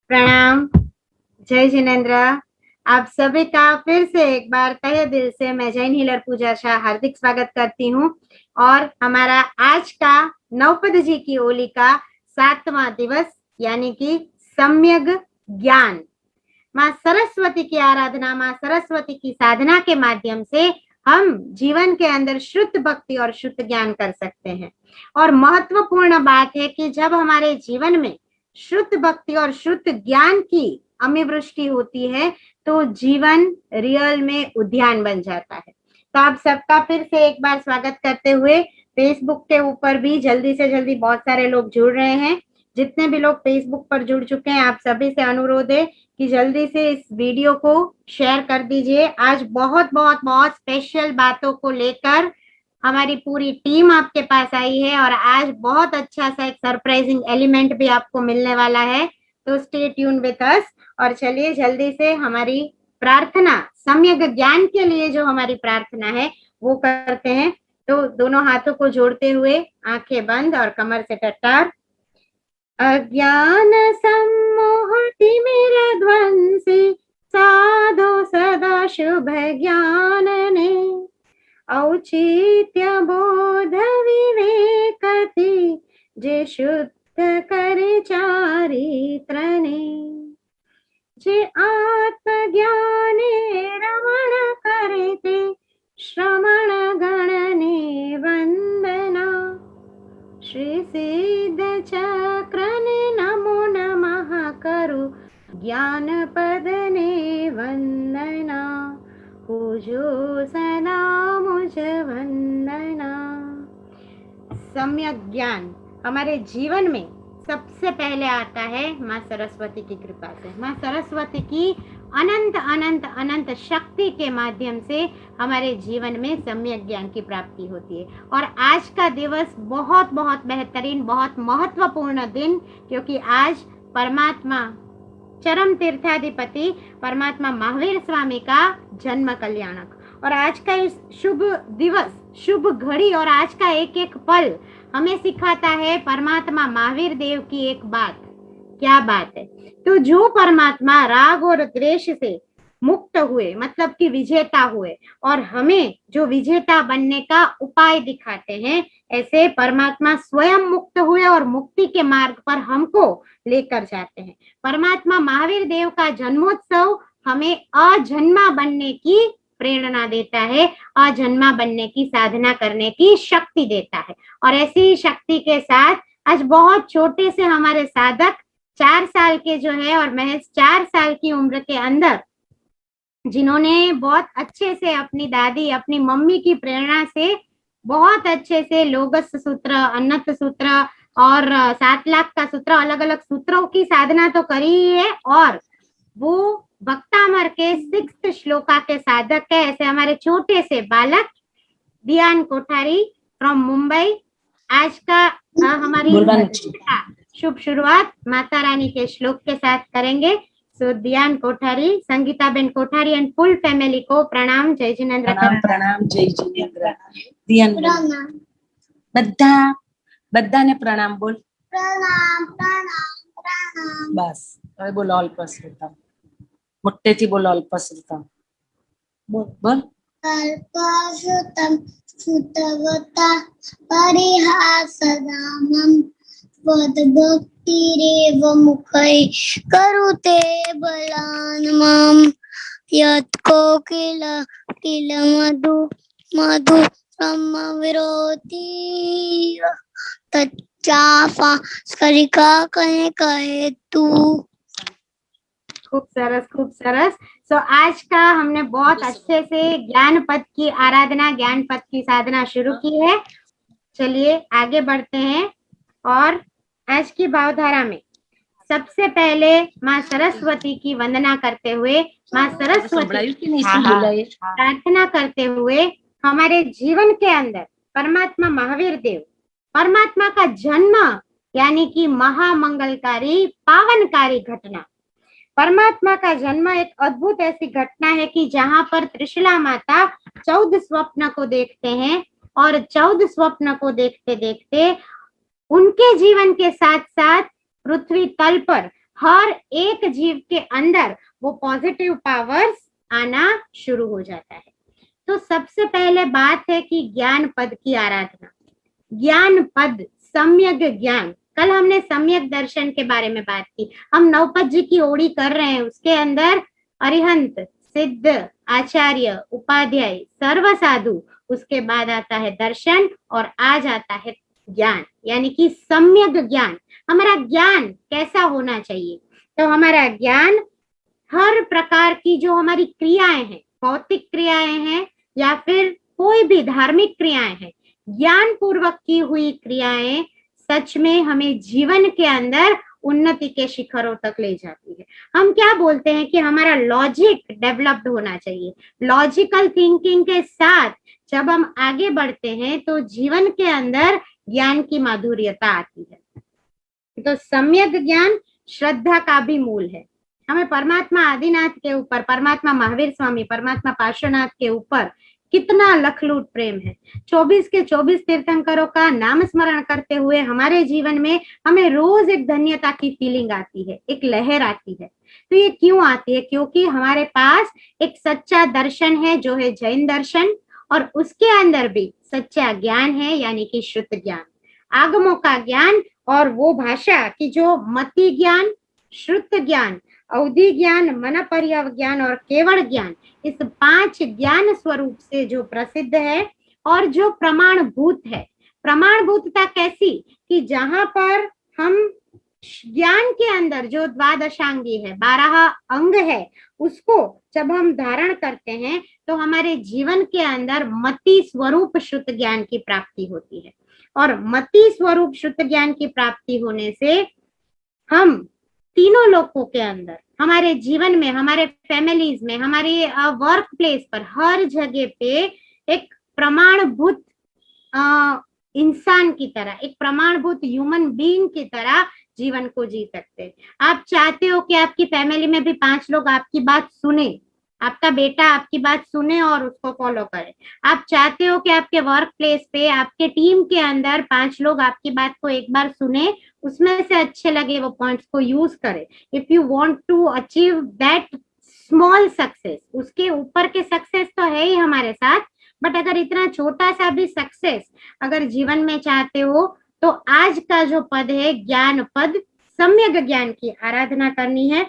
प्रणाम। जय जिनेन्द्र। आप सभी का फिर से एक बार तहे दिल से मैं जैन हीलर पूजा शाह हार्दिक स्वागत करती हूँ। और हमारा आज का नवपद जी की ओली का 7वां दिवस यानी कि सम्यक ज्ञान। माँ सरस्वती की आराधना, माँ सरस्वती की साधना के माध्यम से हम जीवन के अंदर शुद्ध भक्ति और शुद्ध ज्ञान कर सकते हैं। और महत्वपूर्ण बात है कि जब हमारे जीवन में शुद्ध भक्ति और शुद्ध ज्ञान की अमिवृष्टि होती है तो जीवन रियल में उद्यान बन जाता है। तो आप सबका फिर से एक बार स्वागत करते हुए फेसबुक के ऊपर भी जल्दी से जल्दी बहुत सारे लोग जुड़ रहे हैं। जितने भी लोग फेसबुक पर जुड़ चुके हैं आप सभी से अनुरोध है कि जल्दी से इस वीडियो को शेयर कर दीजिए। आज बहुत बहुत बहुत स्पेशल बातों को लेकर हमारी पूरी टीम आपके पास आई है और आज बहुत अच्छा सा एक सरप्राइजिंग एलिमेंट भी आपको मिलने वाला है। तो स्टे ट्यून विद अस। और चलिए जल्दी से हमारी प्रार्थना, सम्यक ज्ञान के लिए जो हमारी प्रार्थना है वो करते हैं। तो दोनों हाथों को जोड़ते हुए आंखें बंद और कमर से टट्टार। अज्ञान सम्मोह तिमिरध्वंसी साधो सदा शुभ ज्ञान ने औचित्य बोध विवेकति जे शुद्ध करे चारित्र ने जे आत्मज्ञाने रमण करे ते श्रमण गण ने वंदना श्री सिद्ध चक्र ने नमो नमः करो ज्ञान पद ने वंदना पूजो सदा मुझ वंदना। सम्यक ज्ञान हमारे जीवन में सबसे पहले आता है माँ सरस्वती की कृपा से। माँ सरस्वती की अनंत अनंत अनंत शक्ति के माध्यम से हमारे जीवन में सम्यक ज्ञान की प्राप्ति होती है। और आज का दिवस बहुत बहुत बेहतरीन, बहुत महत्वपूर्ण दिन, क्योंकि आज परमात्मा चरम तीर्थाधिपति परमात्मा महावीर स्वामी का जन्म कल्याणक। और आज का इस शुभ दिवस, शुभ घड़ी और आज का एक एक पल हमें सिखाता है परमात्मा महावीर देव की एक बात। क्या बात है? तो जो परमात्मा राग और द्वेष से मुक्त हुए, मतलब कि विजेता हुए, और हमें जो विजेता बनने का उपाय दिखाते हैं, ऐसे परमात्मा स्वयं मुक्त हुए और मुक्ति के मार्ग पर हमको लेकर जाते हैं। परमात्मा महावीर देव का जन्मोत्सव हमें अजन्मा बनने की प्रेरणा देता है, अजन्मा बनने की साधना करने की शक्ति देता है। और ऐसी शक्ति के साथ आज बहुत छोटे से हमारे साधक 4 साल के जो है और महज 4 साल की उम्र के अंदर जिन्होंने बहुत अच्छे से अपनी दादी, अपनी मम्मी की प्रेरणा से बहुत अच्छे से लोगस सूत्र, अन्नत सूत्र और 7 लाख का सूत्र, अलग अलग सूत्रों की साधना तो करी ही है और वो भक्तामर के 6th श्लोका के साधक है। ऐसे हमारे छोटे से बालक दियान कोठारी फ्रॉम मुंबई। आज का हमारी शुभ शुरुआत माता रानी के श्लोक के साथ करेंगे। So Diyan Kothari, Sangeeta ben Kothari and full family को प्रणाम। जय जिनेन्द्र। प्रणाम जय जिनेन्द्र। दियान बधाने प्रणाम बोल। प्रणाम प्रणाम प्रणाम। बस હવે બોલો અલ્પશ્રુતમ, મોટેથી બોલો અલ્પશ્રુતમ બોલ બોલ। अल्पश्रुतं श्रुतवता परिहासदामं त्वद्भक्तिरेव मुखै करुते बलान्मं यत् कोकिल किल मधु मधु ब्रह्मविरोधी तच्चाफा स्करिका कहे तू। खूब सरस, खूब सरस। तो आज का हमने बहुत अच्छे से ज्ञान पद की आराधना, ज्ञान पद की साधना शुरू की है। चलिए आगे बढ़ते हैं और आज की भावधारा में सबसे पहले माँ सरस्वती की वंदना करते हुए, माँ सरस्वती की प्रार्थना करते हुए हमारे जीवन के अंदर परमात्मा महावीर देव, परमात्मा का जन्म यानी कि महामंगलकारी पावनकारी घटना। परमात्मा का जन्म एक अद्भुत ऐसी घटना है कि जहां पर त्रिशला माता 14 स्वप्न को देखते हैं और 14 स्वप्न को देखते देखते उनके जीवन के साथ साथ पृथ्वी तल पर हर एक जीव के अंदर वो पॉजिटिव पावर्स आना शुरू हो जाता है। तो सबसे पहले बात है कि ज्ञान पद की आराधना। ज्ञान पद, सम्यक ज्ञान। कल हमने सम्यक दर्शन के बारे में बात की। हम नवपद जी की ओड़ी कर रहे हैं, उसके अंदर अरिहंत, सिद्ध, आचार्य, उपाध्याय, सर्व साधु, उसके बाद आता है दर्शन और आज आता है ज्ञान, यानी कि सम्यक ज्ञान। हमारा ज्ञान कैसा होना चाहिए? तो हमारा ज्ञान हर प्रकार की जो हमारी क्रियाएं हैं, भौतिक क्रियाएं हैं या फिर कोई भी धार्मिक क्रियाएं हैं, ज्ञान पूर्वक की हुई क्रियाएं सच में हमें जीवन के अंदर उन्नति के शिखरों तक ले जाती है। हम क्या बोलते हैं कि हमारा लॉजिक डेवलप्ड होना चाहिए। लॉजिकल थिंकिंग के साथ जब हम आगे बढ़ते हैं तो जीवन के अंदर ज्ञान की माधुर्यता आती है। तो सम्यक ज्ञान श्रद्धा का भी मूल है। हमें परमात्मा आदिनाथ के ऊपर, परमात्मा महावीर स्वामी, परमात्मा पार्श्वनाथ के ऊपर कितना लखलूट प्रेम है। 24 के 24 तीर्थंकरों का नाम स्मरण करते हुए हमारे जीवन में हमें रोज एक धन्यता की फीलिंग आती है, एक लहर आती है। तो ये क्यों आती है? क्योंकि हमारे पास एक सच्चा दर्शन है जो है जैन दर्शन, और उसके अंदर भी सच्चा ज्ञान है, यानी कि शुद्ध ज्ञान, आगमों का ज्ञान, और वो भाषा की जो मति ज्ञान, श्रुत ज्ञान, अवधि ज्ञान, मन पर्यव ज्ञान और केवल ज्ञान, इस 5 ज्ञान स्वरूप से जो प्रसिद्ध है और जो प्रमाणभूत है। प्रमाणभूतता कैसी? कि जहां पर हम ज्ञान के अंदर जो द्वादशांगी है, 12 अंग है, उसको जब हम धारण करते हैं तो हमारे जीवन के अंदर मति स्वरूप शुद्ध ज्ञान की प्राप्ति होती है। और मति स्वरूप शुद्ध ज्ञान की प्राप्ति होने से हम तीनों लोगों के अंदर, हमारे जीवन में, हमारे फैमिलीज में, हमारे वर्क प्लेस पर, हर जगह पे एक प्रमाणभूत इंसान की तरह, एक प्रमाणभूत ह्यूमन बीइंग की तरह जीवन को जी सकते हैं। आप चाहते हो कि आपकी फैमिली में भी 5 लोग आपकी बात सुने, आपका बेटा आपकी बात सुने और उसको फॉलो करे। आप चाहते हो कि आपके वर्क प्लेस पे, आपके टीम के अंदर 5 लोग आपकी बात को एक बार सुने, उसमें से अच्छे लगे वो पॉइंट्स को यूज करें। If you want to achieve that small success, उसके ऊपर के सक्सेस तो है ही हमारे साथ, बट अगर इतना छोटा सा भी सक्सेस अगर जीवन में चाहते हो तो आज का जो पद है ज्ञान पद, सम्यक ज्ञान की आराधना करनी है।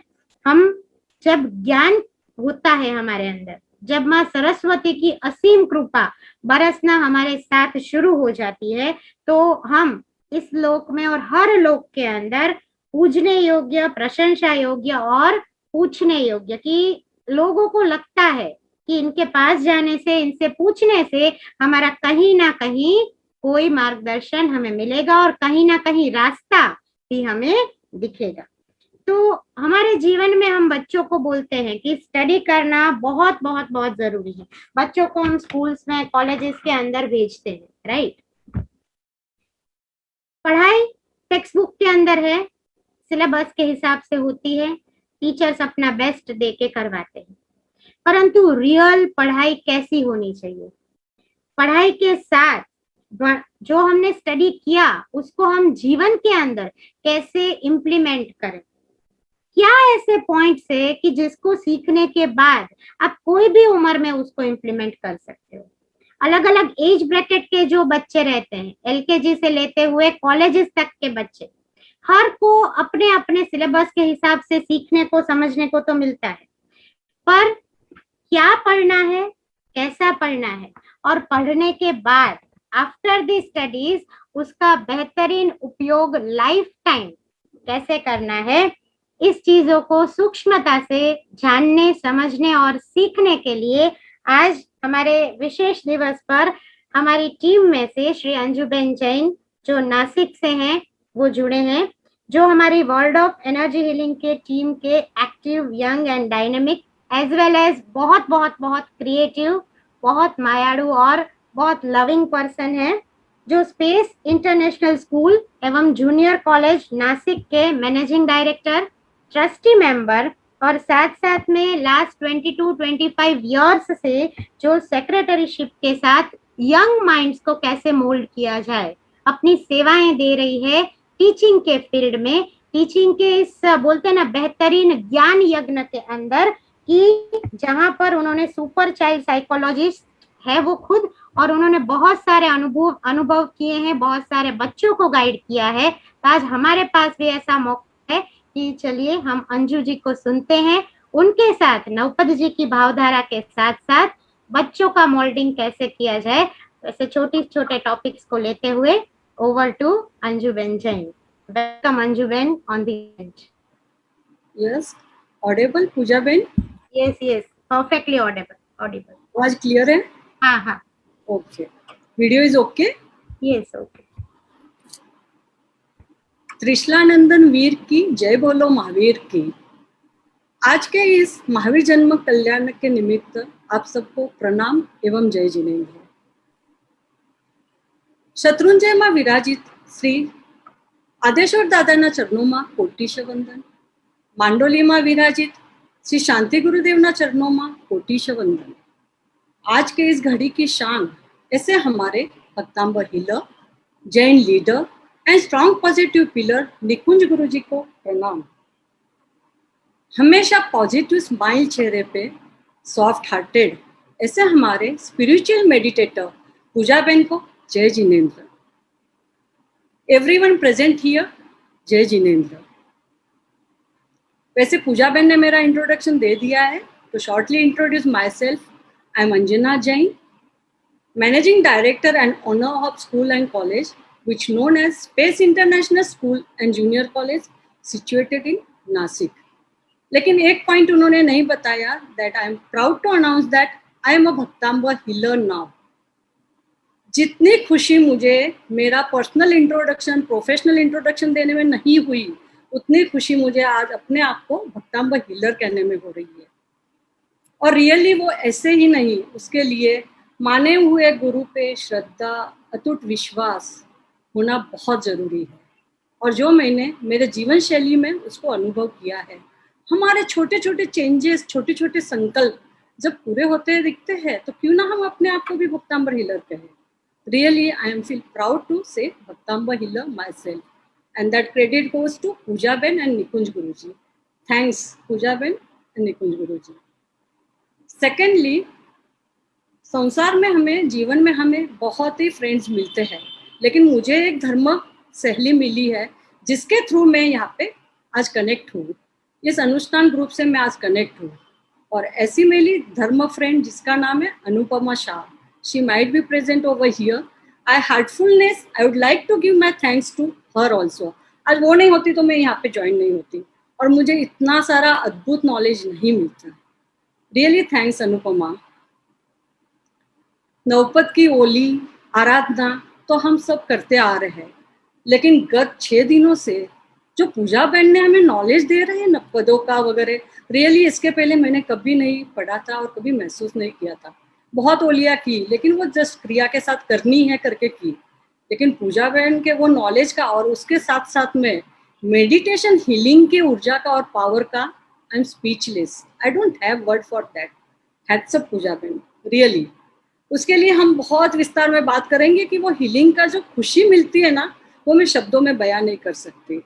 हम जब ज्ञान होता है हमारे अंदर, जब माँ सरस्वती की असीम कृपा बरसना हमारे साथ शुरू हो जाती है, तो हम इस लोक में और हर लोक के अंदर पूजने योग्य, प्रशंसा योग्य और पूछने योग्य, कि लोगों को लगता है कि इनके पास जाने से, इनसे पूछने से हमारा कहीं ना कहीं कोई मार्गदर्शन हमें मिलेगा और कहीं ना कहीं रास्ता भी हमें दिखेगा। तो हमारे जीवन में हम बच्चों को बोलते हैं कि स्टडी करना बहुत बहुत बहुत जरूरी है। बच्चों को हम स्कूल्स में, कॉलेजेस के अंदर भेजते हैं, राइट। पढ़ाई टेक्स्ट बुक के अंदर है, सिलेबस के हिसाब से होती है, टीचर्स अपना बेस्ट दे के करवाते हैं, परंतु रियल पढ़ाई कैसी होनी चाहिए? पढ़ाई के साथ जो हमने स्टडी किया उसको हम जीवन के अंदर कैसे इम्प्लीमेंट करें? क्या ऐसे पॉइंट्स है कि जिसको सीखने के बाद आप कोई भी उम्र में उसको इम्प्लीमेंट कर सकते हो? अलग अलग एज ब्रैकेट के जो बच्चे रहते हैं, एलकेजी से लेते हुए कॉलेजेस तक के बच्चे, हर को अपने अपने सिलेबस के हिसाब से सीखने को, समझने को तो मिलता है, पर क्या पढ़ना है, कैसा पढ़ना है, और पढ़ने के बाद आफ्टर द स्टडीज उसका बेहतरीन उपयोग लाइफ टाइम कैसे करना है, इस चीजों को सूक्ष्मता से जानने, समझने और सीखने के लिए आज हमारे विशेष दिवस पर हमारी टीम में से श्री अंजुबेन जैन जो नासिक से हैं वो जुड़े हैं, जो हमारी वर्ल्ड ऑफ एनर्जी हीलिंग के टीम के active, young and dynamic as well as बहुत बहुत बहुत क्रिएटिव, बहुत मायाड़ू और बहुत लविंग पर्सन है, जो स्पेस इंटरनेशनल स्कूल एवं जूनियर कॉलेज नासिक के मैनेजिंग डायरेक्टर, ट्रस्टी मेंबर और साथ साथ में लास्ट 22-25 इयर्स से जो सेक्रेटरीशिप के साथ यंग माइंड्स को कैसे मोल्ड किया जाए अपनी सेवाएं दे रही है टीचिंग के फील्ड में, टीचिंग के इस बोलते हैं ना बेहतरीन ज्ञान यज्ञ के अंदर, कि जहां पर उन्होंने सुपर चाइल्ड साइकोलॉजिस्ट है वो खुद, और उन्होंने बहुत सारे अनुभव किए हैं, बहुत सारे बच्चों को गाइड किया है। तो आज हमारे पास भी ऐसा मौका है कि चलिए हम अंजू जी को सुनते हैं, उनके साथ नवपत जी की भावधारा के साथ साथ बच्चों का मोल्डिंग कैसे किया जाए, ऐसे छोटे छोटे टॉपिक्स को लेते हुए। Over to Anjuben Jain. Welcome Anjuben on the bench. Yes, audible Pooja ben? Yes, yes, perfectly audible. आवाज क्लियर है? हाँ हाँ, okay, video is okay. yes, okay. Trishalanandan Veer की जय बोलो महावीर की। आज के इस महावीर जन्म कल्याण के निमित्त आप सबको प्रणाम एवं जय जिनेन्द्र। शत्रुंजय मां विराजित श्री आदेश्वर दादाना चरणों कोटिश वंदन। मांडोली मां विराजित श्री शांति गुरुदेवना चरणों कोटिश वंदन। आज के इस घड़ी की शान ऐसे हमारे Bhaktambar healer, Jain leader and strong positive pillar Nikunj Guru ji को प्रणाम। हमेशा पॉजिटिव स्माइल चेहरे पे, सॉफ्ट हार्टेड ऐसे हमारे स्पिरिचुअल मेडिटेटर पूजा बेन को जय जिनेन्द्र। एवरीवन प्रेजेंट हियर, जय जिनेन्द्र। वैसे पूजा बेन ने मेरा इंट्रोडक्शन दे दिया है, तो shortly introduce my self. I am Anjana Jain, managing director and owner of school and college which known as Space International School and Junior College situated in Nasik. लेकिन एक point उन्होंने नहीं बताया, that I am proud to announce that I am a भक्तांबर healer now. जितनी खुशी मुझे मेरा personal introduction, professional introduction देने में नहीं हुई, उतनी खुशी मुझे आज अपने आप को भक्तांबर हीलर कहने में हो रही है। और रियली वो ऐसे ही नहीं, उसके लिए माने हुए गुरु पे श्रद्धा, अटूट विश्वास होना बहुत जरूरी है। और जो मैंने मेरे जीवन शैली में उसको अनुभव किया है, हमारे छोटे छोटे चेंजेस, छोटे छोटे संकल्प जब पूरे होते दिखते हैं, तो क्यों ना हम अपने आप को भी भक्तांबर हीलर कहें। Really I am feel proud to say Bhaktambar healer my self, and that credit goes to Pooja ben and Nikunj Guru ji. Thanks Pooja ben and Nikunj Guru ji. Secondly, संसार में हमें, जीवन में हमें बहुत ही फ्रेंड्स मिलते हैं, लेकिन मुझे एक धर्म सहेली मिली है जिसके थ्रू मैं यहाँ पे आज कनेक्ट हूँ। इस अनुष्ठान ग्रुप से मैं आज कनेक्ट हूँ, और ऐसी मेरी धर्म फ्रेंड जिसका नाम है Anupama Shah. She might be present over here. I heartfulness I would like to give my thanks to her also. आज वो नहीं होती तो मैं यहाँ पे ज्वाइन नहीं होती, और मुझे इतना सारा अद्भुत नॉलेज नहीं मिलता। Really thanks Anupama. नवपत की ओली आराधना तो हम सब करते आ रहे हैं, लेकिन गत 6 दिनों से जो पूजा बेन ने हमें नॉलेज दे रहे हैं न पदों का वगैरह, रियली इसके पहले मैंने कभी नहीं पढ़ा था और कभी महसूस नहीं किया था। बहुत ओलिया की, लेकिन वो जस्ट क्रिया के साथ करनी है करके की। लेकिन पूजा बेन के वो नॉलेज का और उसके साथ साथ में मेडिटेशन, हीलिंग की ऊर्जा का और पावर का, I am speechless. I don't have word for that. Hats up Pooja ben, really. उसके लिए हम बहुत विस्तार में बात करेंगे कि वो हीलिंग का जो खुशी मिलती है ना, वो मैं शब्दों में बयां नहीं कर सकती।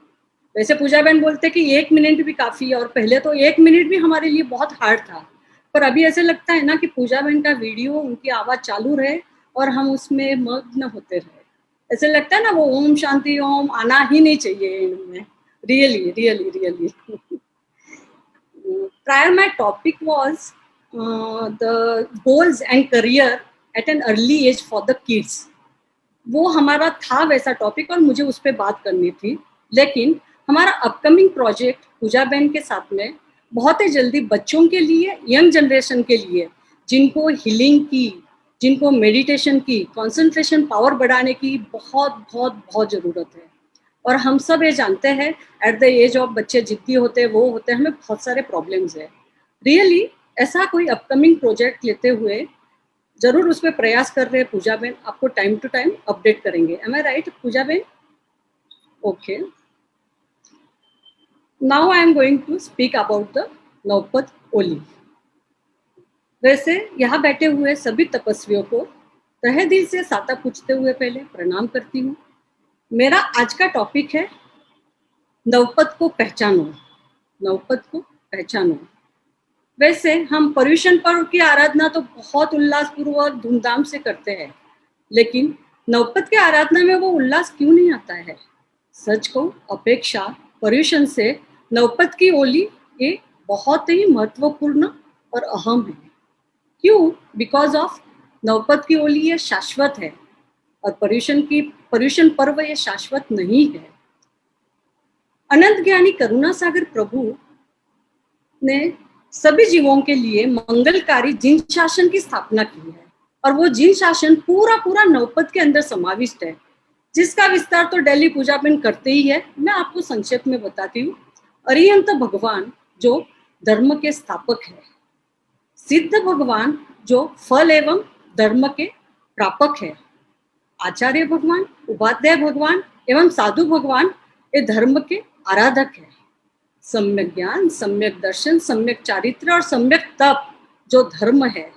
वैसे पूजा बेन बोलते कि 1 मिनट भी काफ़ी है, और पहले तो 1 मिनट भी हमारे लिए बहुत हार्ड था, पर अभी ऐसे लगता है ना कि पूजा बेन का वीडियो, उनकी आवाज़ चालू रहे और हम उसमें मग्न होते रहे। ऐसे लगता है ना वो ओम शांति ओम आना ही नहीं चाहिए इनमें। Really really really. Prior my topic was the goals and career at an early age for the kids. वो हमारा था वैसा टॉपिक, और मुझे उस पर बात करनी थी। लेकिन हमारा अपकमिंग प्रोजेक्ट पूजा बेन के साथ में बहुत ही जल्दी बच्चों के लिए, यंग जनरेशन के लिए, जिनको हीलिंग की, जिनको मेडिटेशन की, कंसंट्रेशन पावर बढ़ाने की बहुत बहुत बहुत ज़रूरत है। और हम सब ये जानते हैं, एट द एज ऑफ बच्चे जिद्दी होते हैं, वो होते हैं, हमें बहुत सारे प्रॉब्लम्स है। रियली ऐसा कोई अपकमिंग प्रोजेक्ट लेते हुए जरूर उस पर प्रयास कर रहे हैं पूजा बेन। आपको टाइम टू टाइम अपडेट करेंगे। Am I right Pooja ben? Okay, now I am going to speak about the Navpad Oli. वैसे यहाँ बैठे हुए सभी तपस्वियों को तहे दिल से साता पूछते हुए पहले प्रणाम करती हूँ। मेरा आज का टॉपिक है नवपद को पहचानो, नवपद को पहचानो। वैसे हम पर्युषण पर्व की आराधना तो बहुत उल्लासपूर्वक धूमधाम से करते हैं, लेकिन नवपद की आराधना में वो उल्लास क्यों नहीं आता है? सच को अपेक्षा पर्युषण से नवपद की होली ये बहुत ही महत्वपूर्ण और अहम है। क्यों? बिकॉज ऑफ नवपद की होली ये शाश्वत है और पर्युषण पर्व ये शाश्वत नहीं है। अनंत ज्ञानी करुणा सागर प्रभु ने सभी जीवों के लिए मंगलकारी जिन शासन की स्थापना की है और वो जिन शासन पूरा नवपद के अंदर समाविष्ट है, जिसका विस्तार तो डेली पूजा में करते ही है। मैं आपको संक्षेप में बताती हूँ। अरिहंत भगवान जो धर्म के स्थापक है, सिद्ध भगवान जो फल एवं धर्म के प्रापक है, आचार्य भगवान, उपाध्याय भगवान एवं साधु भगवान ये धर्म के आराधक है। सम्यक ज्ञान, सम्यक दर्शन, सम्यक चारित्र और सम्यक तप जो धर्म है,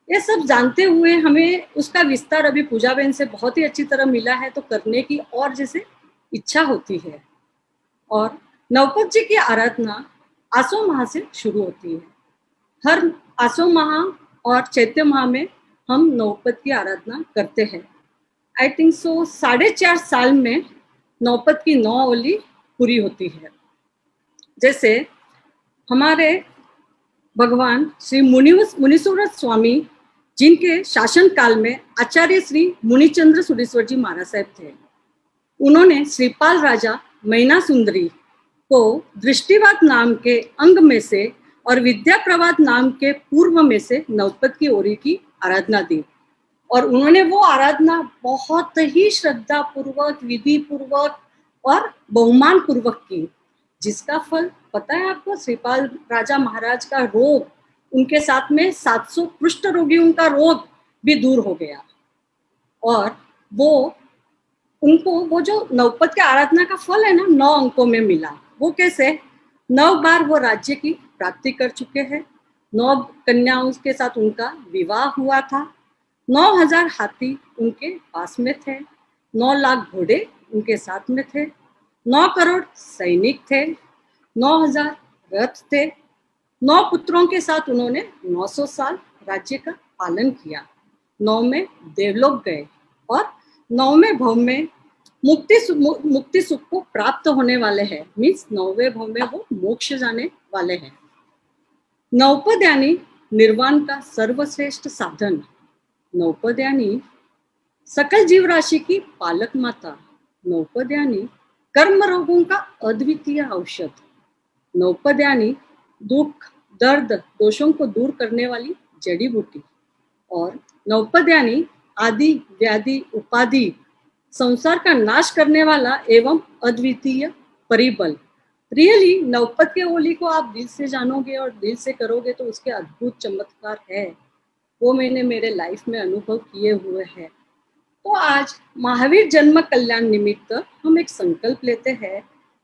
ये सब जानते हुए हमें उसका विस्तार अभी पूजा बहन से बहुत ही अच्छी तरह मिला है, तो करने की और जैसे इच्छा होती है। और नवपद जी की आराधना आसो माह से शुरू होती है। हर आसो माह और चैत्य माह में हम नवपद की आराधना करते हैं। आई थिंक सो 4.5 साल में नवपद की 9 होली पूरी होती है। जैसे हमारे भगवान श्री मुनीश्वरत स्वामी, जिनके शासन काल में आचार्य श्री मुनिचंद्र सुरेश्वर जी महाराज साहब थे, उन्होंने श्रीपाल राजा मैना सुंदरी को दृष्टिवाद नाम के अंग में से और विद्या प्रवाद नाम के पूर्व में से नवपद की होली की आराधना दी। और उन्होंने वो आराधना बहुत ही श्रद्धा पूर्वक, विधि पूर्वक और बहुमान पूर्वक की, जिसका फल पता है आपको? श्रीपाल राजा महाराज का रोग, उनके साथ में 700 कुष्ठ रोगियों का रोग भी दूर हो गया। और वो उनको वो जो नवपद के आराधना का फल है ना, 9 अंकों में मिला। वो कैसे? 9 बार वो राज्य की प्राप्ति कर चुके हैं, 9 कन्याओं के साथ उनका विवाह हुआ था, 9000 हाथी उनके पास में थे, 9 लाख घोड़े उनके साथ में थे, 9 करोड़ सैनिक थे, 9000 रथ थे, 9 पुत्रों के साथ उन्होंने 900 साल राज्य का पालन किया, 9 में देवलोक गए और 9वें भव में मुक्ति सुख को प्राप्त होने वाले हैं। मीन्स 9वें भव में वो मोक्ष जाने वाले हैं। नवपद यानी निर्वाण का सर्वश्रेष्ठ साधन, नवपद यानी सकल जीव राशि की पालक माता, नवपद यानी कर्म रोगों का अद्वितीय औषध, नवपद यानी दुख, दर्द, दोषों को दूर करने वाली जड़ी बूटी, और नवपद यानी आदि व्याधि उपाधि संसार का नाश करने वाला एवं अद्वितीय परिबल। रियली नवपद के होली को आप दिल से जानोगे और दिल से करोगे तो उसके अद्भुत चमत्कार है, वो मैंने मेरे लाइफ में अनुभव किए हुए हैं। तो आज महावीर जन्म कल्याण निमित्त हम एक संकल्प लेते हैं।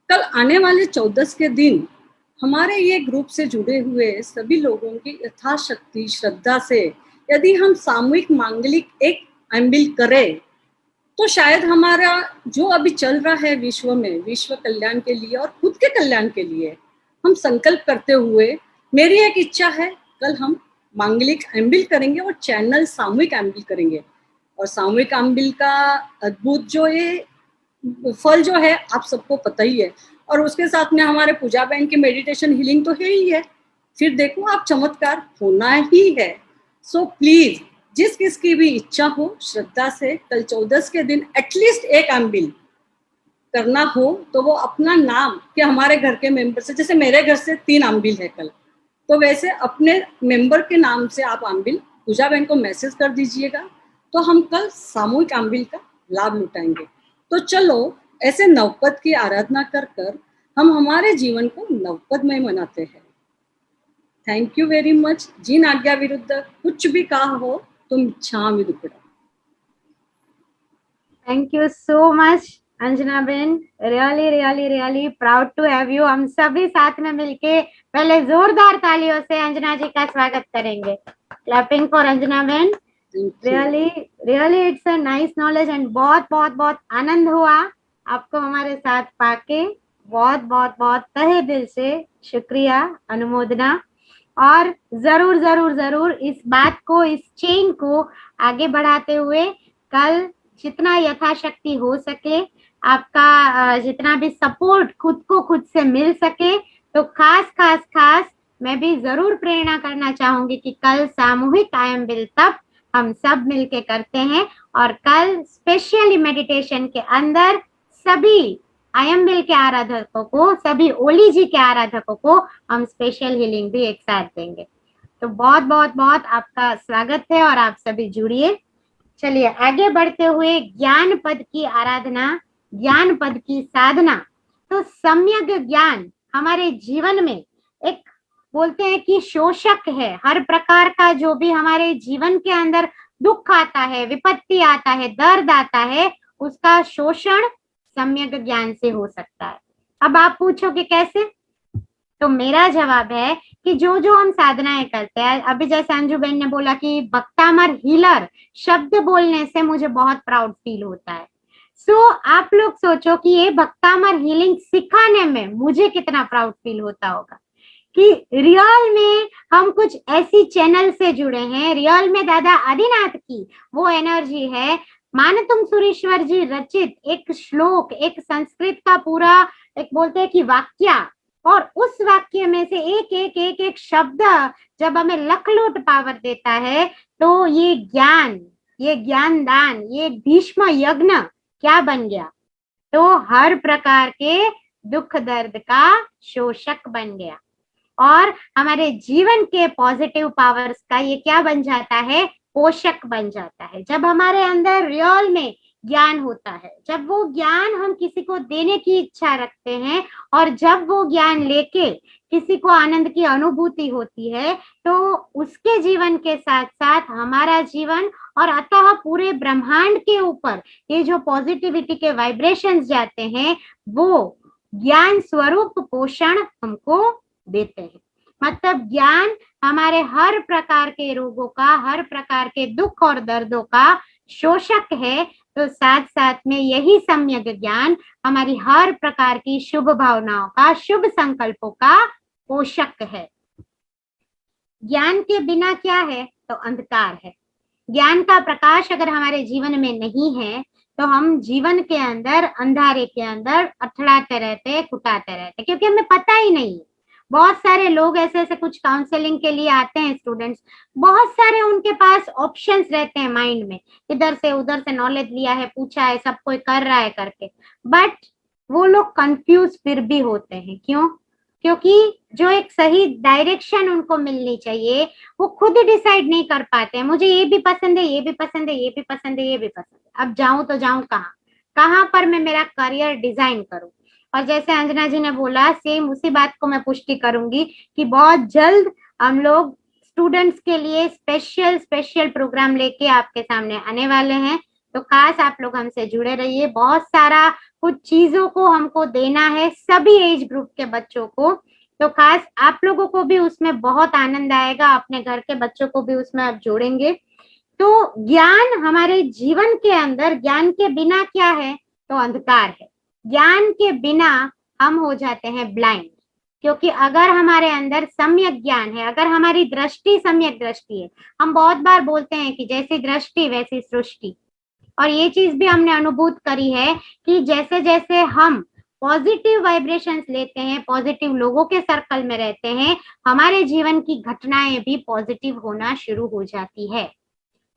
कल आने वाले 14 के दिन हमारे ये ग्रुप से जुड़े हुए सभी लोगों की यथाशक्ति श्रद्धा से यदि हम सामूहिक मांगलिक एक अम्बिल करें तो शायद हमारा जो अभी चल रहा है विश्व में, विश्व कल्याण के लिए और खुद के कल्याण के लिए हम संकल्प करते हुए, मेरी एक इच्छा है कल हम मांगलिक अम्बिल करेंगे और चैनल सामूहिक अम्बिल करेंगे। और सामूहिक अम्बिल का अद्भुत जो ये फल जो है आप सबको पता ही है, और उसके साथ में हमारे पूजा बहन की मेडिटेशन हीलिंग तो है ही है। फिर देखो आप चमत्कार होना ही है। सो प्लीज जिस किसकी भी इच्छा हो श्रद्धा से कल 14 के दिन एटलीस्ट एक अम्बिल करना हो तो वो अपना नाम कि हमारे घर के मेंबर से, जैसे मेरे घर से 3 अम्बिल है कल, तो वैसे अपने मेंबर के नाम से आप अम्बिल पूजा बहन को मैसेज कर दीजिएगा, तो हम कल सामूहिक अम्बिल का लाभ लुटाएंगे। तो चलो ऐसे नवपद की आराधना कर कर हम हमारे जीवन को नवपदमय मनाते हैं। Thank you very much. जिन आज्ञा विरुद्ध कुछ भी कहा हो तुम इच्छामि दुक्कड़ा। Thank you so much Anjana ben, really really really proud to have you. हम सभी साथ में मिलके पहले जोरदार तालियों से अंजना जी का स्वागत करेंगे। Clapping for Anjana ben. Really really it's a nice knowledge and बहुत बहुत बहुत आनंद हुआ आपको हमारे साथ पाके। बहुत बहुत बहुत तहे दिल से शुक्रिया, अनुमोदना। और जरूर जरूर जरूर इस बात को, इस चेन को आगे बढ़ाते हुए कल जितना यथाशक्ति हो सके, आपका जितना भी सपोर्ट खुद को खुद से मिल सके, तो खास मैं भी जरूर प्रेरणा करना चाहूंगी कि कल सामूहिक आयम बिल तप हम सब मिलके करते हैं। और कल स्पेशली मेडिटेशन के अंदर सभी आयम बिल के आराधकों को, सभी ओली जी के आराधकों को हम स्पेशल हीलिंग भी एक साथ देंगे। तो बहुत बहुत बहुत आपका स्वागत है और आप सभी जुड़िए। चलिए आगे बढ़ते हुए ज्ञान पद की आराधना, ज्ञान पद की साधना। तो सम्यक ज्ञान हमारे जीवन में एक, बोलते हैं कि शोषक है। हर प्रकार का जो भी हमारे जीवन के अंदर दुख आता है, विपत्ति आता है, दर्द आता है, उसका शोषण सम्यक ज्ञान से हो सकता है। अब आप पूछोगे कैसे? तो मेरा जवाब है कि जो जो हम साधनाएं करते हैं, अभी जैसे अंजू बहन ने बोला कि भक्तामर हीलर शब्द बोलने से मुझे बहुत प्राउड फील होता है। सो आप लोग सोचो कि ये भक्तामर हीलिंग सिखाने में मुझे कितना प्राउड फील होता होगा कि रियल में हम कुछ ऐसी चैनल से जुड़े हैं। रियल में दादा आदिनाथ की वो एनर्जी है। मानतुम सुरेश्वर जी रचित एक श्लोक, एक संस्कृत का पूरा एक बोलते हैं कि वाक्य, और उस वाक्य में से एक एक एक एक शब्द जब हमें लखलूट पावर देता है, तो ये ज्ञान, ये ज्ञान दान, ये भीष्म यज्ञ क्या बन गया? तो हर प्रकार के दुख दर्द का शोषक बन गया और हमारे जीवन के पॉजिटिव पावर्स का ये क्या बन जाता है? पोषक बन जाता है। जब हमारे अंदर रियल में ज्ञान होता है, जब वो ज्ञान हम किसी को देने की इच्छा रखते हैं और जब वो ज्ञान लेके किसी को आनंद की अनुभूति होती है, तो उसके जीवन के साथ साथ हमारा जीवन और अतः पूरे ब्रह्मांड के ऊपर ये जो पॉजिटिविटी के वाइब्रेशंस जाते हैं, वो ज्ञान स्वरूप पोषण हमको देते हैं। मतलब ज्ञान हमारे हर प्रकार के रोगों का, हर प्रकार के दुख और दर्दों का शोषक है। तो साथ साथ में यही सम्यक ज्ञान हमारी हर प्रकार की शुभ भावनाओं का, शुभ संकल्पों का पोषक है। ज्ञान के बिना क्या है? तो अंधकार है। ज्ञान का प्रकाश अगर हमारे जीवन में नहीं है, तो हम जीवन के अंदर, अंधारे के अंदर अठड़ाते रहते, कुटाते रहते, क्योंकि हमें पता ही नहीं है। बहुत सारे लोग ऐसे ऐसे कुछ काउंसलिंग के लिए आते हैं स्टूडेंट्स, बहुत सारे उनके पास ऑप्शंस रहते हैं माइंड में, इधर से उधर से नॉलेज लिया है, पूछा है, सब कोई कर रहा है करके, बट वो लोग कंफ्यूज फिर भी होते हैं। क्यों? क्योंकि जो एक सही डायरेक्शन उनको मिलनी चाहिए, वो खुद ही डिसाइड नहीं कर पाते हैं। मुझे ये भी पसंद है, ये भी पसंद है, ये भी पसंद है, ये भी पसंद है, अब जाऊं तो जाऊं कहाँ? कहाँ पर मैं मेरा करियर डिजाइन करूं? और जैसे अंजना जी ने बोला, सेम उसी बात को मैं पुष्टि करूंगी कि बहुत जल्द हम लोग स्टूडेंट्स के लिए स्पेशल प्रोग्राम लेके आपके सामने आने वाले हैं। तो खास आप लोग हमसे जुड़े रहिए। बहुत सारा कुछ चीजों को हमको देना है सभी एज ग्रुप के बच्चों को, तो खास आप लोगों को भी उसमें बहुत आनंद आएगा, अपने घर के बच्चों को भी उसमें आप जोड़ेंगे। तो ज्ञान हमारे जीवन के अंदर, ज्ञान के बिना क्या है? तो अंधकार है। ज्ञान के बिना हम हो जाते हैं ब्लाइंड, क्योंकि अगर हमारे अंदर सम्यक ज्ञान है, अगर हमारी दृष्टि सम्यक दृष्टि है, हम बहुत बार बोलते हैं कि जैसी दृष्टि वैसी सृष्टि, और ये चीज भी हमने अनुभूत करी है कि जैसे जैसे हम पॉजिटिव वाइब्रेशंस लेते हैं, पॉजिटिव लोगों के सर्कल में रहते हैं, हमारे जीवन की घटनाएं भी पॉजिटिव होना शुरू हो जाती है।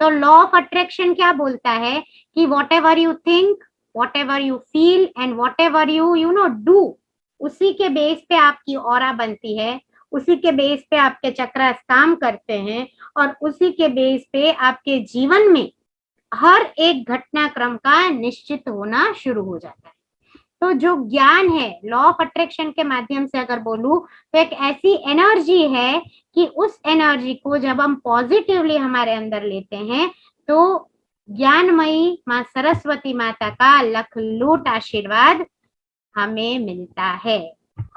तो लॉ ऑफ अट्रैक्शन क्या बोलता है कि what ever you think, what ever you feel and what ever you do, उसी के बेस पे आपकी ऑरा बनती है, उसी के बेस पे आपके चक्रास काम करते हैं, और उसी के बेस पे आपके जीवन में हर एक घटनाक्रम का निश्चित होना शुरू हो जाता है। तो जो ज्ञान है, लॉ ऑफ अट्रैक्शन के माध्यम से अगर बोलूं, तो एक ऐसी एनर्जी है कि उस एनर्जी को जब हम पॉजिटिवली हमारे अंदर लेते हैं, तो ज्ञानमयी माँ सरस्वती माता का लखलूट आशीर्वाद हमें मिलता है।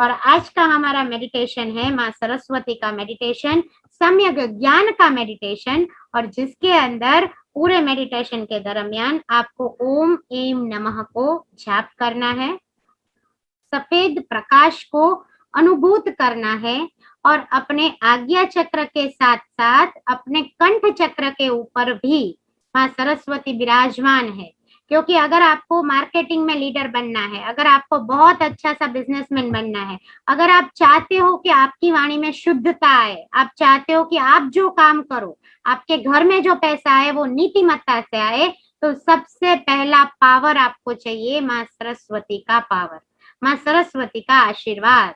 और आज का हमारा मेडिटेशन है माँ सरस्वती का मेडिटेशन, सम्यक ज्ञान का मेडिटेशन, और जिसके अंदर पूरे मेडिटेशन के दरमियान आपको ओम ऐं नमः को जाप करना है। सफेद प्रकाश को अनुभूत करना है और अपने आज्ञा चक्र के साथ साथ अपने कंठ चक्र के ऊपर भी माँ सरस्वती विराजमान है। क्योंकि अगर आपको मार्केटिंग में लीडर बनना है, अगर आपको बहुत अच्छा सा बिजनेसमैन बनना है, अगर आप चाहते हो कि आपकी वाणी में शुद्धता आए, आप चाहते हो कि आप जो काम करो, आपके घर में जो पैसा आए वो नीतिमत्ता से आए, तो सबसे पहला पावर आपको चाहिए माँ सरस्वती का पावर, माँ सरस्वती का आशीर्वाद।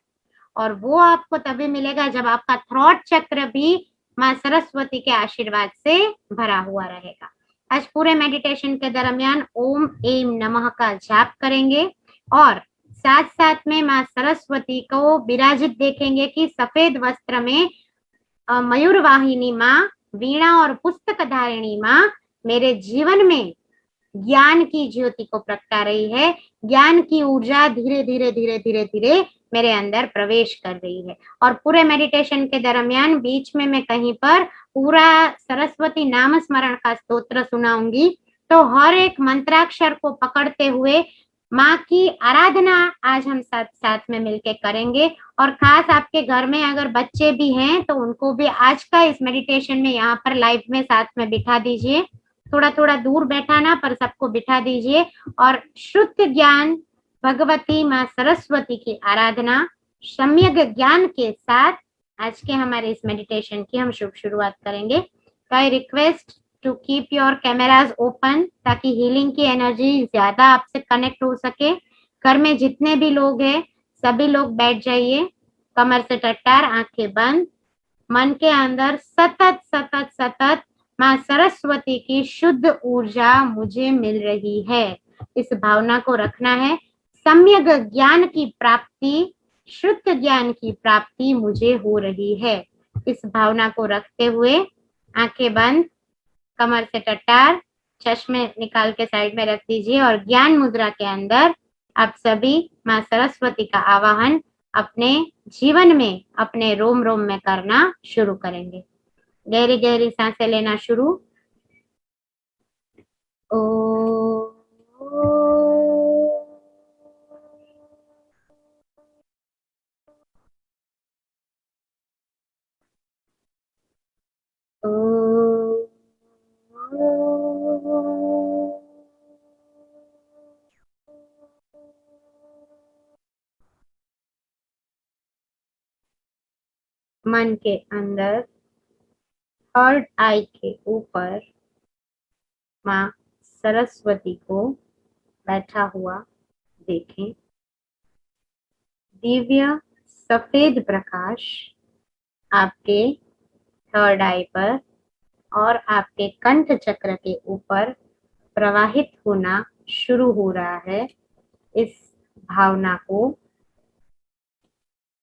और वो आपको तभी मिलेगा जब आपका थ्रॉट चक्र भी माँ सरस्वती के आशीर्वाद से भरा हुआ रहेगा। आज पूरे मेडिटेशन के दरमियान ओम ऐं नमः का जाप करेंगे और साथ साथ में माँ सरस्वती को विराजित देखेंगे कि सफेद वस्त्र में मयूर वाहिनी माँ, वीणा और पुस्तक धारिणी माँ मेरे जीवन में ज्ञान की ज्योति को प्रगटा रही है। ज्ञान की ऊर्जा धीरे धीरे धीरे धीरे धीरे मेरे अंदर प्रवेश कर रही है। और पूरे मेडिटेशन के दरमियान बीच में मैं कहीं पर पूरा सरस्वती नाम स्मरण का स्तोत्र सुनाऊंगी, तो हर एक मंत्राक्षर को पकड़ते हुए माँ की आराधना आज हम साथ साथ में मिलके करेंगे। और खास आपके घर में अगर बच्चे भी हैं तो उनको भी आज का इस मेडिटेशन में यहाँ पर लाइव में साथ में बिठा दीजिए, थोड़ा थोड़ा दूर बैठाना पर सबको बिठा दीजिए और शुद्ध ज्ञान भगवती माँ सरस्वती की आराधना सम्यक ज्ञान के साथ आज के हमारे इस मेडिटेशन की हम शुभ शुरुआत करेंगे। तो I request to keep your cameras open ताकि हीलिंग की एनर्जी ज्यादा आपसे कनेक्ट हो सके। घर में जितने भी लोग हैं सभी लोग बैठ जाइए, कमर से टट्टार, आंखें बंद। मन के अंदर सतत सतत सतत माँ सरस्वती की शुद्ध ऊर्जा मुझे मिल रही है, इस भावना को रखना है। सम्यक ज्ञान की प्राप्ति, शुद्ध ज्ञान की प्राप्ति मुझे हो रही है, इस भावना को रखते हुए आंखें बंद, कमर से टट्टार, चश्मे निकाल के साइड में रख दीजिए और ज्ञान मुद्रा के अंदर आप सभी माँ सरस्वती का आवाहन अपने जीवन में, अपने रोम रोम में करना शुरू करेंगे। गहरी गहरी सांसें लेना शुरू। ओ मन के अंदर थर्ड आई के ऊपर माँ सरस्वती को बैठा हुआ देखें। दिव्य सफेद प्रकाश आपके थर्ड आई पर और आपके कंठ चक्र के ऊपर प्रवाहित होना शुरू हो रहा है। इस भावना को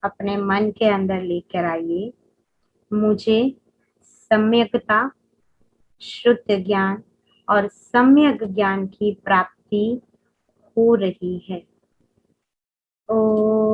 अपने मन के अंदर लेकर आइए। मुझे सम्यकता, शुद्ध ज्ञान और सम्यक ज्ञान की प्राप्ति हो रही है। ओ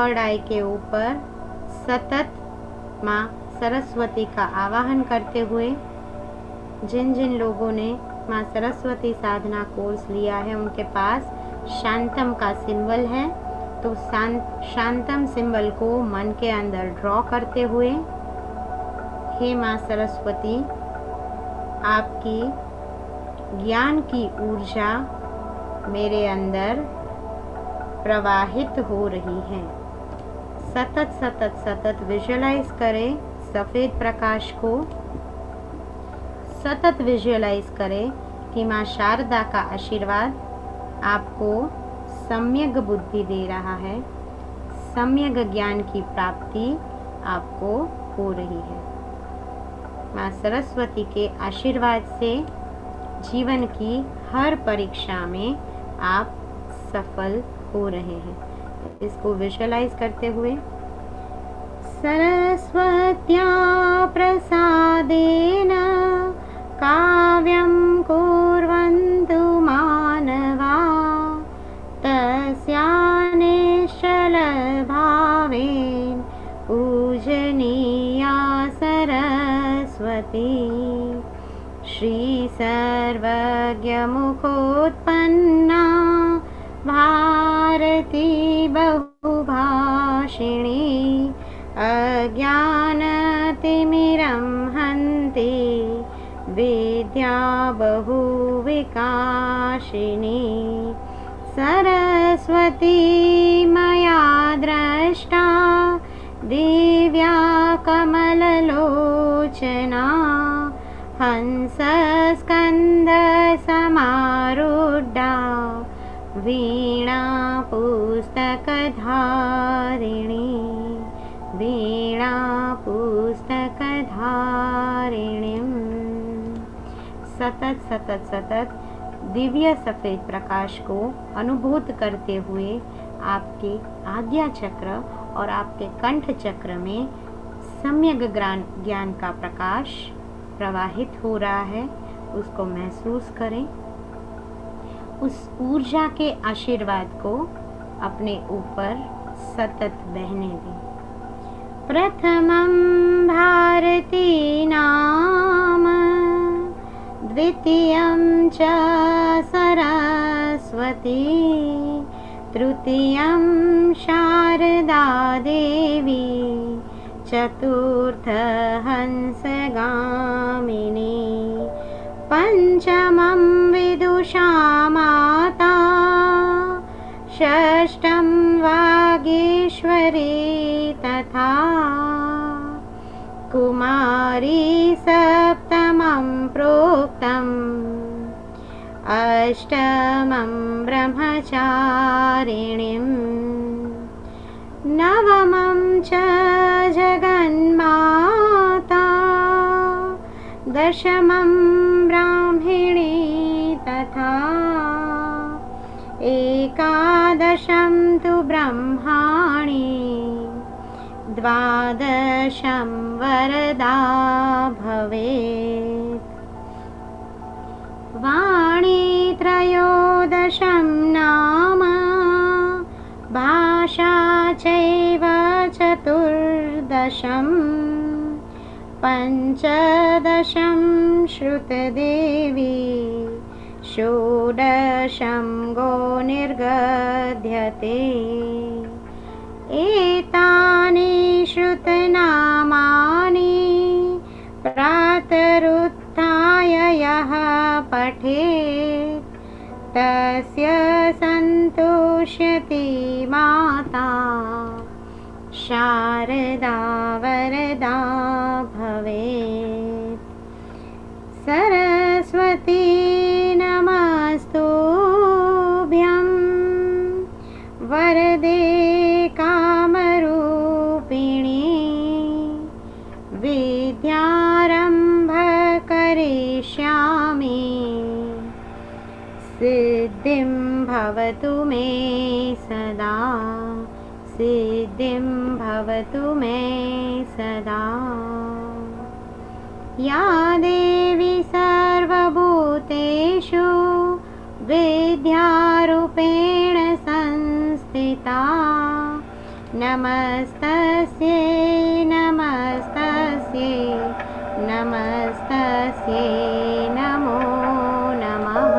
थर्ड आई के ऊपर सतत माँ सरस्वती का आवाहन करते हुए, जिन जिन लोगों ने माँ सरस्वती साधना कोर्स लिया है उनके पास शांतम का सिंबल है, तो शांतम सिंबल को मन के अंदर ड्रॉ करते हुए, हे माँ सरस्वती, आपकी ज्ञान की ऊर्जा मेरे अंदर प्रवाहित हो रही है। सतत सतत सतत विजुअलाइज करें सफ़ेद प्रकाश को। सतत विजुअलाइज करें कि माँ शारदा का आशीर्वाद आपको सम्यक बुद्धि दे रहा है, सम्यक ज्ञान की प्राप्ति आपको हो रही है। माँ सरस्वती के आशीर्वाद से जीवन की हर परीक्षा में आप सफल हो रहे हैं। इसको विजुअलाइज करते हुए, सरस्वत्या प्रसादेन काव्यं कुर्वन्तु मानवा, तस्या निश्चलभावेन पूजनीया सरस्वती। श्री सर्वज्ञमुखोत्पन्ना भारती बहुभाषिणी, अज्ञानतिमिरं हन्ति विद्या बहुविकासिनी। सरस्वती मया दृष्टा दिव्या कमललोचना, हंसस्कन्धसमारूढा वीणा पुस्तकधारिणी, वीणा पुस्तकधारिणीं। सतत सतत सतत दिव्य सफ़ेद प्रकाश को अनुभूत करते हुए आपके आज्ञा चक्र और आपके कंठ चक्र में सम्यक ज्ञान का प्रकाश प्रवाहित हो रहा है, उसको महसूस करें। उस ऊर्जा के आशीर्वाद को अपने ऊपर सतत बहने दें। प्रथमं भारती नाम, द्वितीयं च सरस्वती, तृतीयं शारदा देवी, चतुर्थ हंसगामिनी, पंचमं विदुषा माता, षष्ठं वागीश्वरी तथा कुमारी, सप्तमं प्रोक्तम्, अष्टमं ब्रह्मचारिणीम्, नवमं च जगन्माता, दशमं ब्राह्मिणी तथा एकादशं तु ब्रह्माणि, द्वादशं वरदा भवेत्। वाणी त्रयोदशं नाम, भाषा चैव चतुर्दशं, पंचदशं श्रुतदेवी, षोडशं गो निर्गध्यते। एतानि श्रुतनामानि प्रातरुत्थाय यः पठेत्, तस्य सन्तोष्यति माता, शारदा वरदा भवेत्। सरस्वती नमस्तुभ्यं, वरदे कामरूपिणी, विद्यारम्भ करिष्यामि, सिद्धिं भवतु मे सदा, सिद्धिं भवतु मे सदा। या देवी सर्वभूतेषु विद्यारूपेण संस्थिता, नमस्तस्यै नमस्तस्यै नमस्तस्यै नमो नमः।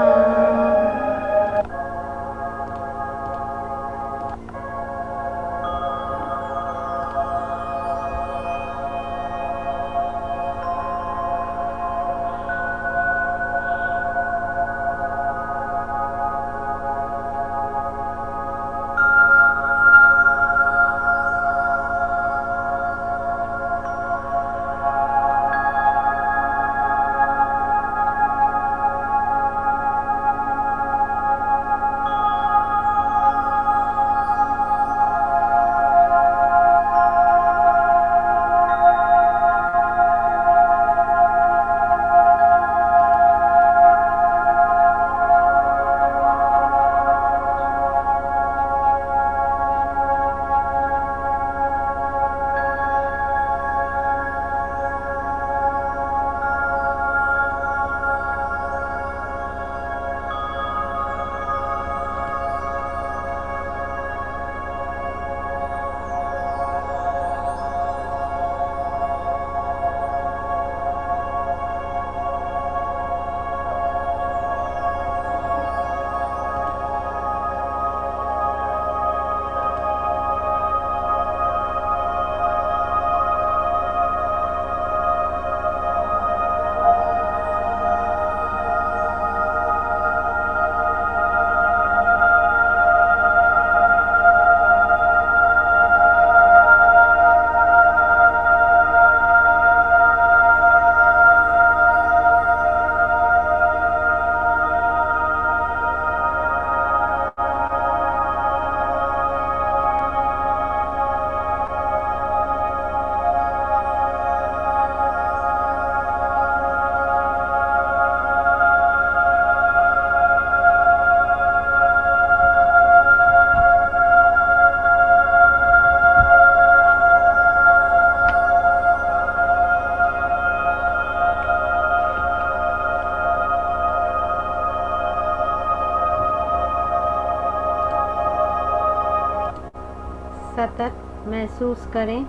सतत महसूस करें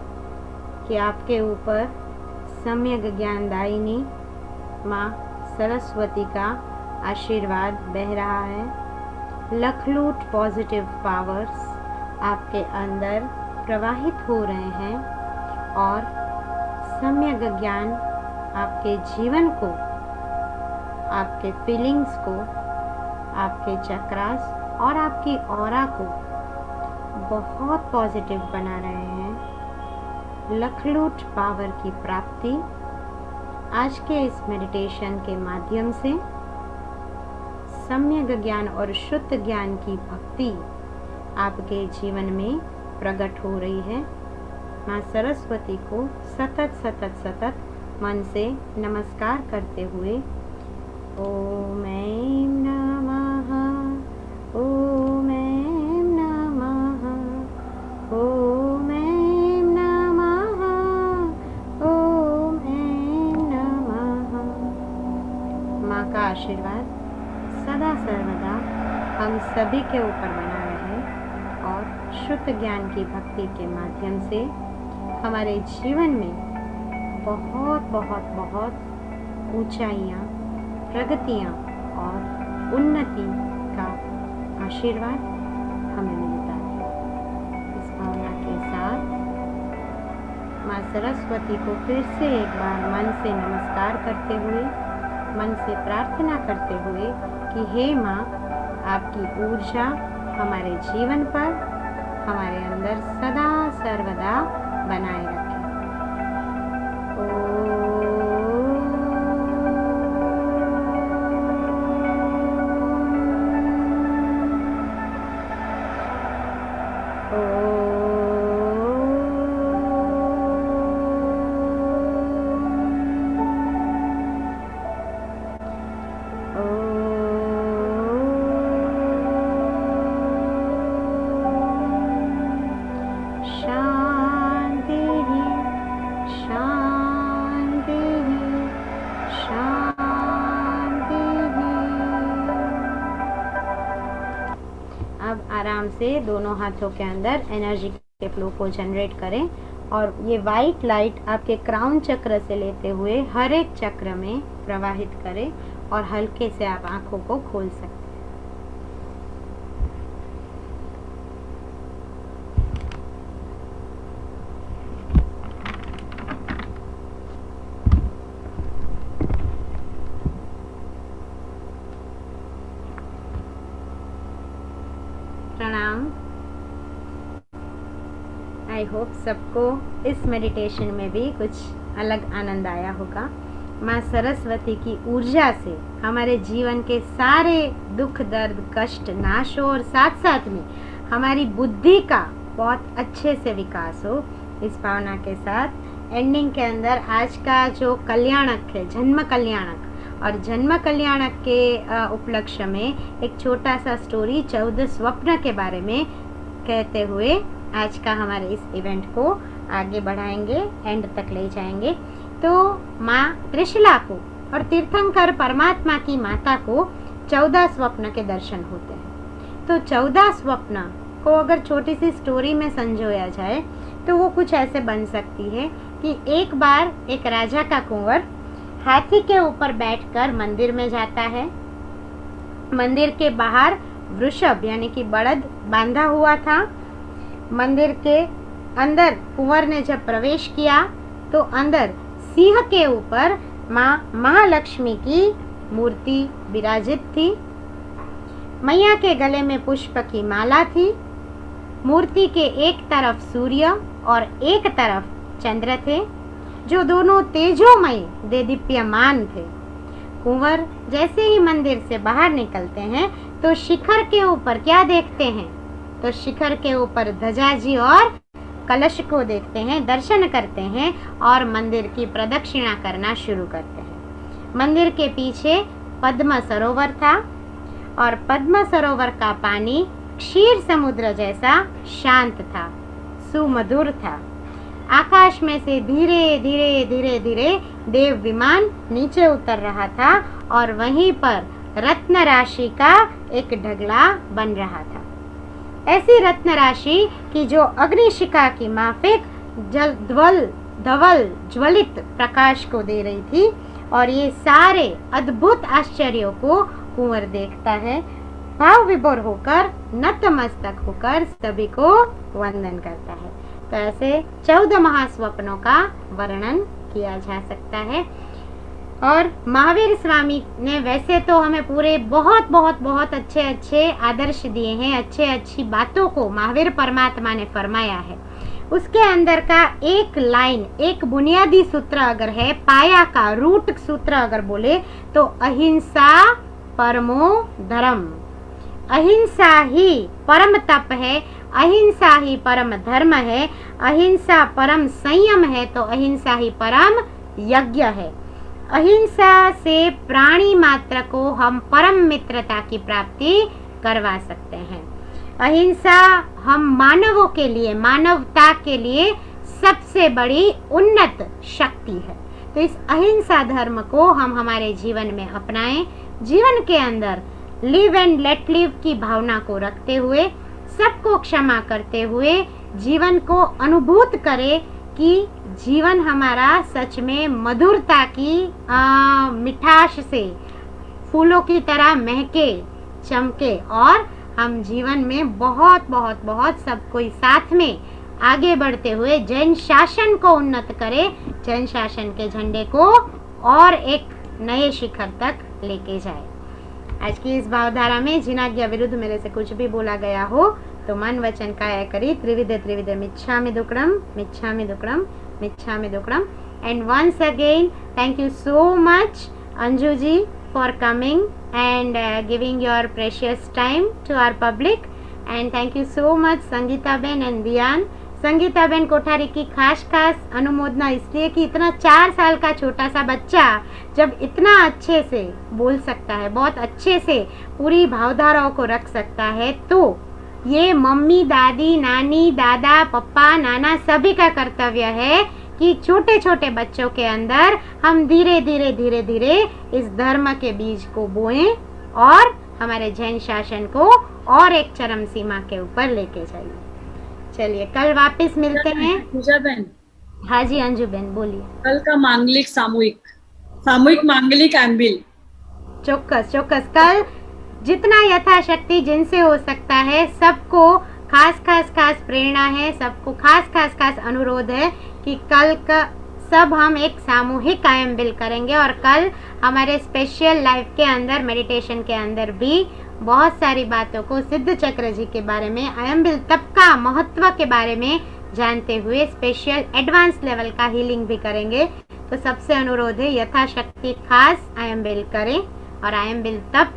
कि आपके ऊपर सम्यक ज्ञानदायिनी माँ सरस्वती का आशीर्वाद बह रहा है। लखलूट पॉजिटिव पावर्स आपके अंदर प्रवाहित हो रहे हैं और सम्यक ज्ञान आपके जीवन को, आपके फीलिंग्स को, आपके चक्रास और आपकी ऑरा को बहुत पॉजिटिव बना रहे हैं। लखलूट पावर की प्राप्ति आज के इस मेडिटेशन के माध्यम से सम्यक ज्ञान और शुद्ध ज्ञान की भक्ति आपके जीवन में प्रकट हो रही है। माँ सरस्वती को सतत सतत सतत मन से नमस्कार करते हुए ओम ऐं नमः, ओम ऐं नमः, ओम ऐं नमः, ओम ऐं नमः। माँ का आशीर्वाद सदा सर्वदा हम सभी के ऊपर बना रहे और शुद्ध ज्ञान की भक्ति के माध्यम से हमारे जीवन में बहुत बहुत बहुत ऊंचाइयाँ, प्रगतियाँ और उन्नति का आशीर्वाद हमें मिलता है। इस भावना के साथ माँ सरस्वती को फिर से एक बार मन से नमस्कार करते हुए, मन से प्रार्थना करते हुए कि हे माँ, आपकी ऊर्जा हमारे जीवन पर, हमारे अंदर सदा सर्वदा बनाए रखें। आराम से दोनों हाथों के अंदर एनर्जी के फ्लो को जनरेट करें और ये वाइट लाइट आपके क्राउन चक्र से लेते हुए हर एक चक्र में प्रवाहित करें और हल्के से आप आंखों को खोल सकते हैं। प्रणाम। आई होप सबको इस मेडिटेशन में भी कुछ अलग आनंद आया होगा। माँ सरस्वती की ऊर्जा से हमारे जीवन के सारे दुख दर्द कष्ट नाश हो और साथ साथ में हमारी बुद्धि का बहुत अच्छे से विकास हो। इस भावना के साथ एंडिंग के अंदर आज का जो कल्याणक है, जन्म कल्याणक, और जन्म कल्याणक के उपलक्ष्य में एक छोटा सा स्टोरी 14 स्वप्न के बारे में कहते हुए आज का हमारे इस इवेंट को आगे बढ़ाएंगे, एंड तक ले जाएंगे। तो माँ त्रिशला को और तीर्थंकर परमात्मा की माता को 14 स्वप्न के दर्शन होते हैं। तो 14 स्वप्न को अगर छोटी सी स्टोरी में संजोया जाए तो वो कुछ ऐसे बन सकती है कि एक बार एक राजा का कुंवर हाथी के ऊपर बैठकर मंदिर में जाता है। मंदिर के बाहर वृषभ यानी कि बड़द बांधा हुआ था। मंदिर के अंदर कुंवर ने जब प्रवेश किया तो अंदर सिंह के ऊपर माँ महालक्ष्मी की मूर्ति विराजित थी। मैया के गले में पुष्प की माला थी। मूर्ति के एक तरफ सूर्य और एक तरफ चंद्र थे, जो दोनों तेजोमय देदीप्यमान थे। कुंवर जैसे ही मंदिर से बाहर निकलते हैं तो शिखर के ऊपर क्या देखते हैं? तो शिखर के ऊपर ध्वजाजी और कलश को देखते हैं, दर्शन करते हैं और मंदिर की प्रदक्षिणा करना शुरू करते हैं। मंदिर के पीछे पद्म सरोवर था और पद्म सरोवर का पानी क्षीर समुद्र जैसा शांत था, सुमधुर था। आकाश में से धीरे धीरे धीरे धीरे देव विमान नीचे उतर रहा था और वहीं पर रत्न राशि का एक ढगला बन रहा था। ऐसी रत्न राशि कि जो अग्निशिखा की माफिक धवल ज्वलित प्रकाश को दे रही थी। और ये सारे अद्भुत आश्चर्यों को कुंवर देखता है, भाव विभोर होकर नतमस्तक होकर सभी को वंदन करता है। तो ऐसे 14 महास्वप्नों का वर्णन किया जा सकता है। और महावीर स्वामी ने वैसे तो हमें पूरे बहुत बहुत बहुत अच्छे अच्छे आदर्श दिए हैं, अच्छी बातों को महावीर परमात्मा ने फरमाया है। उसके अंदर का एक लाइन, एक बुनियादी सूत्र अगर है, पाया का रूट सूत्र अगर बोले तो अहिंसा परमो धर्म। अहिंसा ही परम तप है, अहिंसा ही परम धर्म है, अहिंसा परम संयम है, तो अहिंसा ही परम यज्ञ है। अहिंसा से प्राणी मात्र को हम परम मित्रता की प्राप्ति करवा सकते हैं। अहिंसा हम मानवों के लिए, मानवता के लिए सबसे बड़ी उन्नत शक्ति है। तो इस अहिंसा धर्म को हम हमारे जीवन में अपनाएं। जीवन के अंदर लिव एंड लेट लिव की भावना को रखते हुए, सबको क्षमा करते हुए जीवन को अनुभूत करें कि जीवन हमारा सच में मधुरता की मिठास से फूलों की तरह महके, चमके और हम जीवन में बहुत बहुत बहुत सब कोई साथ में आगे बढ़ते हुए जैन शासन को उन्नत करें, जैन शासन के झंडे को और एक नए शिखर तक लेके जाए। आज की इस भावधारा में जिनाज्ञा विरुद्ध मेरे से कुछ भी बोला गया हो तो मन वचन काया करी त्रिविधे मिच्छामि दुक्कडम मिच्छामि दुक्कडम मिच्छामि दुक्कडम। And once again thank you so much Anju ji for coming and giving your precious time to our public, and thank you so much Sangeeta ben and Diyan. Sangeeta ben Kothari की खास अनुमोदना इसलिए कि इतना 4 साल का छोटा सा बच्चा जब इतना अच्छे से बोल सकता है, बहुत अच्छे से पूरी भावधाराओं को रख सकता है, तो ये मम्मी, दादी, नानी, दादा, पप्पा, नाना सभी का कर्तव्य है कि छोटे छोटे बच्चों के अंदर हम धीरे धीरे धीरे धीरे इस धर्म के बीज को बोएं और हमारे जैन शासन को और एक चरम सीमा के ऊपर लेके जाइए। चलिए कल वापस मिलते हैं। पूजा बहन, हाँ जी अंजू बहन बोलिए। कल का मांगलिक सामूहिक मांगलिक एम्बिल। चौक्कस चौक्कस कल जितना यथाशक्ति जिनसे हो सकता है सबको खास प्रेरणा है, सबको खास अनुरोध है कि कल का सब हम एक सामूहिक आयम बिल करेंगे। और कल हमारे स्पेशल लाइफ के अंदर मेडिटेशन के अंदर भी बहुत सारी बातों को सिद्ध चक्र जी के बारे में, आयम बिल तप का महत्व के बारे में जानते हुए स्पेशल एडवांस लेवल का हीलिंग भी करेंगे। तो सबसे अनुरोध है यथाशक्ति खास आयम बिल करें और आयम बिल तप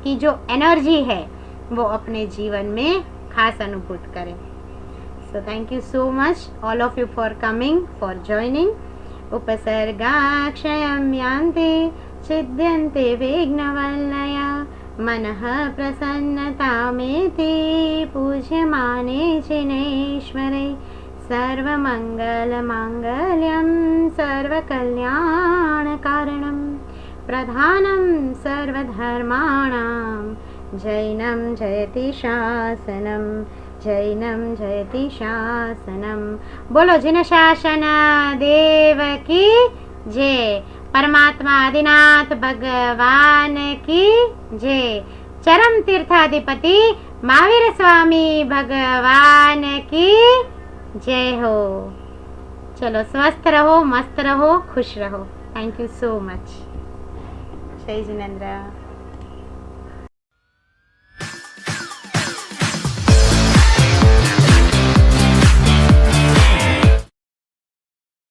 की जो एनर्जी है वो अपने जीवन में खास अनुभूत करें। So thank you so much all of you for coming, for joining. उपसर्गाक्षयं यान्ति छिद्यन्ते विघ्नवल्लया मनः प्रसन्नतामेति पूज्यमाने जिनेश्वरे सर्वमङ्गलमाङ्गल्यं सर्वकल्याणकारणं प्रधानं सर्वधर्माणां जैनं जयति शासनं, जैनं जयति शासनं। बोलो जिन शासन देव की जय, परमात्मा आदिनाथ भगवान की जय, चरम तीर्थाधिपति महावीर स्वामी भगवान की जय हो। चलो स्वस्थ रहो, मस्त रहो, खुश रहो। Thank you so much. जय जिनेंद्र।